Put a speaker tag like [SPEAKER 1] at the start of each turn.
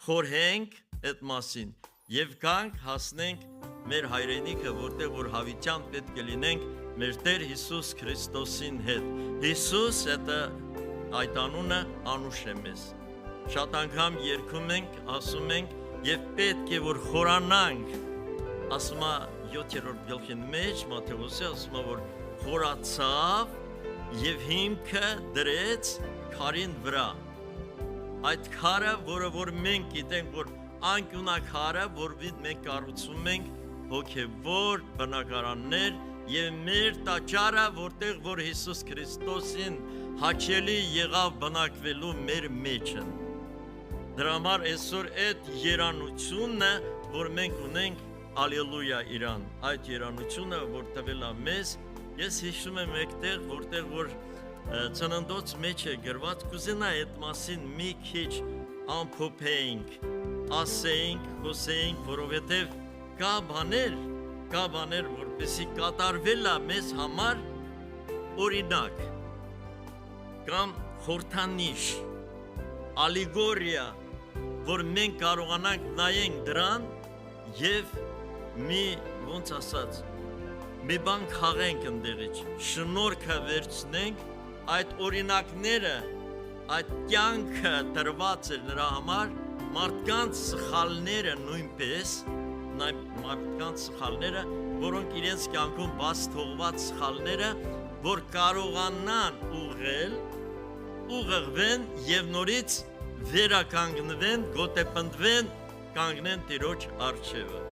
[SPEAKER 1] խորհենք այդ մասին եւ գանք հասնենք մեր հայրենիքը, որտեղ որ հավիտյան պետք է լինենք մեր Տեր Հիսուս Քրիստոսին հետ։ Հիսուս այդ անունը անուշ է մեզ։ Շատ անգամ երգում ենք, ասում ենք եւ պետք է որ խորանանք։ Ասում է 7-րդ գլխի մեջ Մատթեոսը ասում է որ խորացավ եւ հիմքը դրեց քարին վրա։ Այդ քարը, որը որ մենք գիտենք, որ անկյունակարը, որովհետև մենք կառուցում ենք հոգևոր բնակարաններ եւ մեր տաճարը, որտեղ որ Հիսուս Քրիստոսին հաճելի եղավ բնակվելու մեր մեջը։ Դրա համար այսօր այդ երանությունը, որ մենք ունենք, ալելույա Իրան, այդ երանությունը, որ տվել է մեզ, ես հիշում եմ մեկտեղ, որտեղ որ ծննդոց մեջ է գրված, կուզենա այդ մասին մի քիչ ամփոփենք, ասենք, խոսենք, որովհետև կա բաներ, որպեսզի կատարվել է մեզ համար օրինակ կամ խորհրդանիշ, ալեգորիա, որ մենք կարողանանք նայենք դրան եւ մի ոնց ասած մի բան քաղենք ընդեղից, շնորհքը վերցնենք այդ օրինակները, այդ կյանքը տրված է նրա համար, մարդկանց սխալները նույնպես, մարդկանց սխալները, որոնք իրենց կյանքում բաց թողված սխալները, որ կարողանան ուղղվեն եւ նորից վերականգնվեն, գոտեպնդվեն, կանգնեն Տիրոջ առջևը։